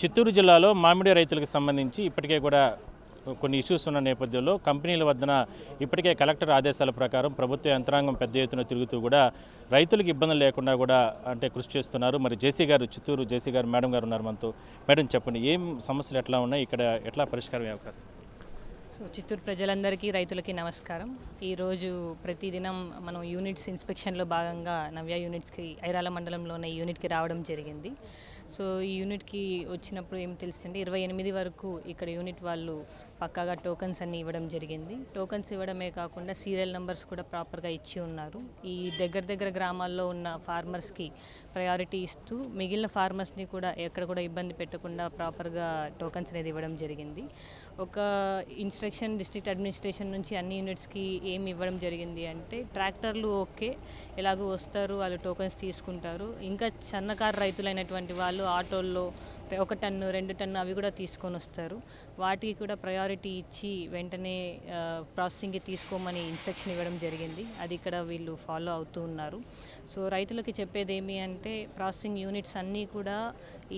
చిత్తూరు జిల్లాలో మామిడి రైతులకు సంబంధించి ఇప్పటికే కూడా కొన్ని ఇష్యూస్ ఉన్న నేపథ్యంలో కంపెనీల వద్దన ఇప్పటికే కలెక్టర్ ఆదేశాల ప్రకారం ప్రభుత్వ యంత్రాంగం పెద్ద ఎత్తున తిరుగుతూ కూడా రైతులకు ఇబ్బందులు లేకుండా కూడా కృషి చేస్తున్నారు. మరి జేసీ గారు, చిత్తూరు జేసీ గారు మేడం గారు ఉన్నారు మనతో. మేడం చెప్పండి, ఏం సమస్యలు ఎట్లా ఉన్నాయి, ఇక్కడ ఎట్లా పరిష్కారం అయ్యే అవకాశం? చిత్తూరు ప్రజలందరికీ, రైతులకి నమస్కారం. ఈరోజు ప్రతిదినం మనం యూనిట్స్ ఇన్స్పెక్షన్లో భాగంగా నవ్య యూనిట్స్కి ఐరాల మండలంలోని యూనిట్కి రావడం జరిగింది. ఈ యూనిట్కి వచ్చినప్పుడు ఏం తెలిసిందంటే 28 వరకు ఇక్కడ యూనిట్ వాళ్ళు పక్కాగా టోకన్స్ అన్నీ ఇవ్వడం జరిగింది. టోకన్స్ ఇవ్వడమే కాకుండా సీరియల్ నెంబర్స్ కూడా ప్రాపర్గా ఇచ్చి ఉన్నారు. ఈ దగ్గర గ్రామాల్లో ఉన్న ఫార్మర్స్కి ప్రయారిటీ ఇస్తూ మిగిలిన ఫార్మర్స్ని కూడా ఎక్కడ కూడా ఇబ్బంది పెట్టకుండా ప్రాపర్గా టోకన్స్ అనేది ఇవ్వడం జరిగింది. ఒక ఇన్స్ట్రక్షన్ డిస్ట్రిక్ట్ అడ్మినిస్ట్రేషన్ నుంచి అన్ని యూనిట్స్కి ఏమి ఇవ్వడం జరిగింది అంటే, ట్రాక్టర్లు ఓకే, ఎలాగో వస్తారు, వాళ్ళు టోకన్స్ తీసుకుంటారు. ఇంకా సన్నకారు రైతులైనటువంటి వాళ్ళు ఆటోల్లో 1 టన్ను 2 టన్ను అవి కూడా తీసుకొని వస్తారు. వాటికి కూడా ప్రయారిటీ ఇచ్చి వెంటనే ప్రాసెసింగ్కి తీసుకోమని ఇన్స్ట్రక్షన్ ఇవ్వడం జరిగింది. అది ఇక్కడ వీళ్ళు ఫాలో అవుతూ ఉన్నారు. రైతులకి చెప్పేది ఏమి అంటే, ప్రాసెసింగ్ యూనిట్స్ అన్నీ కూడా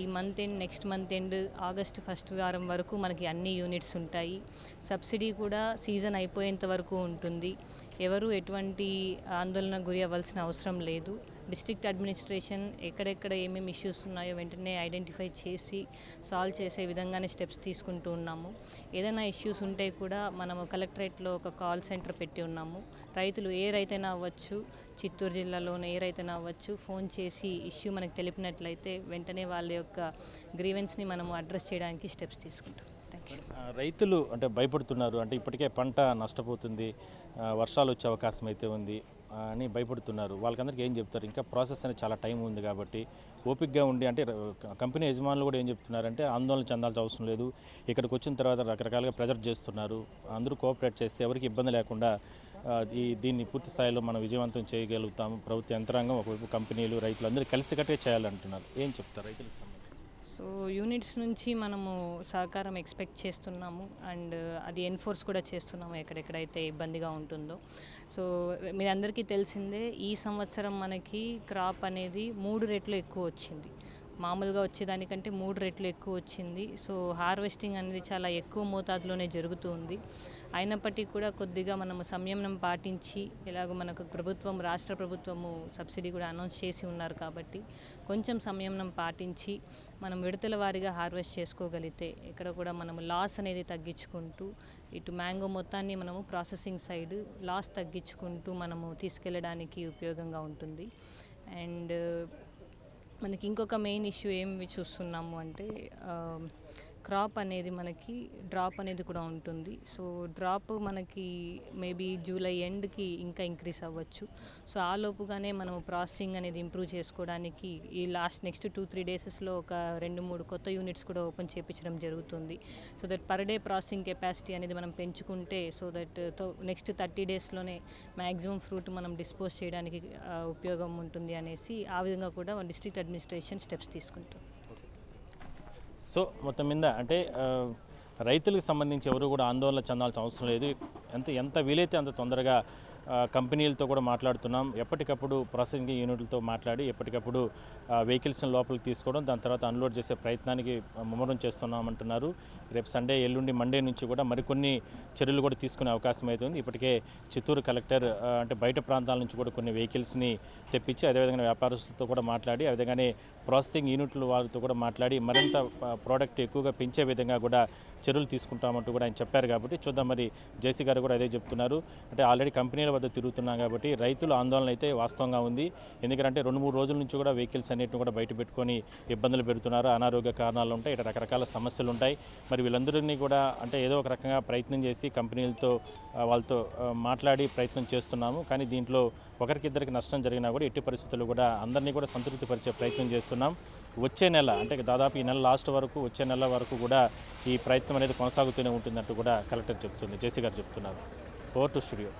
ఈ month end, next month end, August 1st వారం వరకు మనకి అన్ని యూనిట్స్ ఉంటాయి. సబ్సిడీ కూడా సీజన్ అయిపోయేంత వరకు ఉంటుంది. ఎవరు ఎటువంటి ఆందోళన గురి అవ్వాల్సిన అవసరం లేదు. డిస్ట్రిక్ట్ అడ్మినిస్ట్రేషన్ ఎక్కడెక్కడ ఏమేమి ఇష్యూస్ ఉన్నాయో వెంటనే ఐడెంటిఫై చేసి సాల్వ్ చేసే విధంగానే స్టెప్స్ తీసుకుంటూ ఉన్నాము. ఏదైనా ఇష్యూస్ ఉంటే కూడా మనము కలెక్టరేట్లో ఒక కాల్ సెంటర్ పెట్టి ఉన్నాము. రైతులు ఏ రైతైనా అవ్వచ్చు, చిత్తూరు జిల్లాలోనే ఏ రైతైనా అవ్వచ్చు, ఫోన్ చేసి ఇష్యూ మనకు తెలిపినట్లయితే వెంటనే వాళ్ళ యొక్క గ్రీవెన్స్ని మనము అడ్రస్ చేయడానికి స్టెప్స్ తీసుకుంటాం. రైతులు భయపడుతున్నారు, ఇప్పటికే పంట నష్టపోతుంది, వర్షాలు వచ్చే అవకాశం అయితే ఉంది అని భయపడుతున్నారు. వాళ్ళకందరికీ ఏం చెప్తారు? ఇంకా ప్రాసెస్ అనేది చాలా టైం ఉంది కాబట్టి ఓపికగా ఉండి, కంపెనీ యజమానులు కూడా ఏం చెప్తున్నారంటే, ఆందోళన చెందాల్సిన అవసరం లేదు, ఇక్కడికి వచ్చిన తర్వాత రకరకాలుగా ప్రెజర్ చేస్తున్నారు, అందరూ కోఆపరేట్ చేస్తే ఎవరికి ఇబ్బంది లేకుండా దీన్ని పూర్తి స్థాయిలో మనం విజయవంతం చేయగలుగుతాము. ప్రభుత్వ యంత్రాంగం ఒకవైపు, కంపెనీలు, రైతులు అందరూ కలిసికట్టే చేయాలంటున్నారు. ఏం చెప్తారు రైతులకు సంబంధించి? యూనిట్స్ నుంచి మనము సహకారం ఎక్స్పెక్ట్ చేస్తున్నాము అండ్ అది ఎన్ఫోర్స్ కూడా చేస్తున్నాము ఎక్కడెక్కడైతే ఇబ్బందిగా ఉంటుందో. మీ అందరికీ తెలిసిందే, ఈ సంవత్సరం మనకి క్రాప్ అనేది 3 రెట్లు ఎక్కువ వచ్చింది. మామూలుగా వచ్చేదానికంటే 3 రెట్లు ఎక్కువ వచ్చింది. హార్వెస్టింగ్ అనేది చాలా ఎక్కువ మోతాదులోనే జరుగుతుంది. అయినప్పటికీ కూడా కొద్దిగా మనము సంయమనం పాటించి, ఎలాగో మనకు రాష్ట్ర ప్రభుత్వము సబ్సిడీ కూడా అనౌన్స్ చేసి ఉన్నారు కాబట్టి కొంచెం సంయమనం పాటించి మనం విడతల వారీగా హార్వెస్ట్ చేసుకోగలిగితే ఇక్కడ కూడా మనము లాస్ అనేది తగ్గించుకుంటూ, ఇటు మ్యాంగో మొత్తాన్ని మనము ప్రాసెసింగ్ సైడ్ లాస్ తగ్గించుకుంటూ మనము తీసుకెళ్ళడానికి ఉపయోగంగా ఉంటుంది. అండ్ మనకి ఇంకొక మెయిన్ ఇష్యూ ఏమి చూస్తున్నాము అంటే, క్రాప్ అనేది మనకి డ్రాప్ అనేది కూడా ఉంటుంది. డ్రాప్ మనకి మేబీ జూలై ఎండ్కి ఇంకా ఇంక్రీస్ అవ్వచ్చు. ఆ లోపుగానే మనం ప్రాసెసింగ్ అనేది ఇంప్రూవ్ చేసుకోవడానికి ఈ నెక్స్ట్ 2-3 డేసెస్లో ఒక 2-3 కొత్త యూనిట్స్ కూడా ఓపెన్ చేయించడం జరుగుతుంది. That per day processing capacity అనేది మనం పెంచుకుంటే, నెక్స్ట్ 30 డేస్లోనే మ్యాక్సిమం ఫ్రూట్ మనం డిస్పోజ్ చేయడానికి ఉపయోగం ఉంటుంది అనేసి, ఆ విధంగా కూడా డిస్ట్రిక్ట్ అడ్మినిస్ట్రేషన్ స్టెప్స్ తీసుకుంటాం. మొత్తం మీద రైతులకు సంబంధించి ఎవరు కూడా ఆందోళన చెందాల్సిన అవసరం లేదు. ఎంత వీలైతే అంత తొందరగా కంపెనీలతో కూడా మాట్లాడుతున్నాం. ఎప్పటికప్పుడు ప్రాసెసింగ్ యూనిట్లతో మాట్లాడి ఎప్పటికప్పుడు వెహికల్స్ని లోపలికి తీసుకోవడం, దాని తర్వాత అన్లోడ్ చేసే ప్రయత్నానికి ముమ్మరం చేస్తున్నామంటున్నారు. రేపు సండే, ఎల్లుండి మండే నుంచి కూడా మరికొన్ని చర్యలు కూడా తీసుకునే అవకాశం అవుతుంది. ఇప్పటికే చిత్తూరు కలెక్టర్ బయట ప్రాంతాల నుంచి కూడా కొన్ని వెహికల్స్ని తెప్పించి, అదేవిధంగా వ్యాపారస్తులతో కూడా మాట్లాడి, అదేవిధంగా ప్రాసెసింగ్ యూనిట్ల వారితో కూడా మాట్లాడి మరింత ప్రోడక్ట్ ఎక్కువగా పెంచే విధంగా కూడా చర్యలు తీసుకుంటామంటూ కూడా ఆయన చెప్పారు. కాబట్టి చూద్దాం, మరి జేసీ గారు కూడా అదే చెప్తున్నారు. ఆల్రెడీ కంపెనీల వద్ద తిరుగుతున్నాం కాబట్టి రైతుల ఆందోళన అయితే వాస్తవంగా ఉంది. ఎందుకంటే 2-3 రోజుల నుంచి కూడా వెహికల్స్ అన్నిటిని కూడా బయట పెట్టుకొని ఇబ్బందులు పెడుతున్నారు. అనారోగ్య కారణాలు ఉంటాయి, ఇట్లా రకరకాల సమస్యలు ఉంటాయి. మరి వీళ్ళందరినీ కూడా ఏదో ఒక రకంగా ప్రయత్నం చేసి కంపెనీలతో వాళ్ళతో మాట్లాడి ప్రయత్నం చేస్తున్నాము. కానీ దీంట్లో ఒకరికిద్దరికి నష్టం జరిగినా కూడా ఎట్టి పరిస్థితుల్లో కూడా అందరినీ కూడా సంతృప్తిపరిచే ప్రయత్నం చేస్తున్నాం. వచ్చే నెల దాదాపు ఈ నెల లాస్ట్ వరకు, వచ్చే నెల వరకు కూడా ఈ ప్రయత్నం అనేది కొనసాగుతూనే ఉంటుందంటూ కూడా కలెక్టర్ చెప్తుంది, జేసీ గారు చెప్తున్నారు. Over to studio.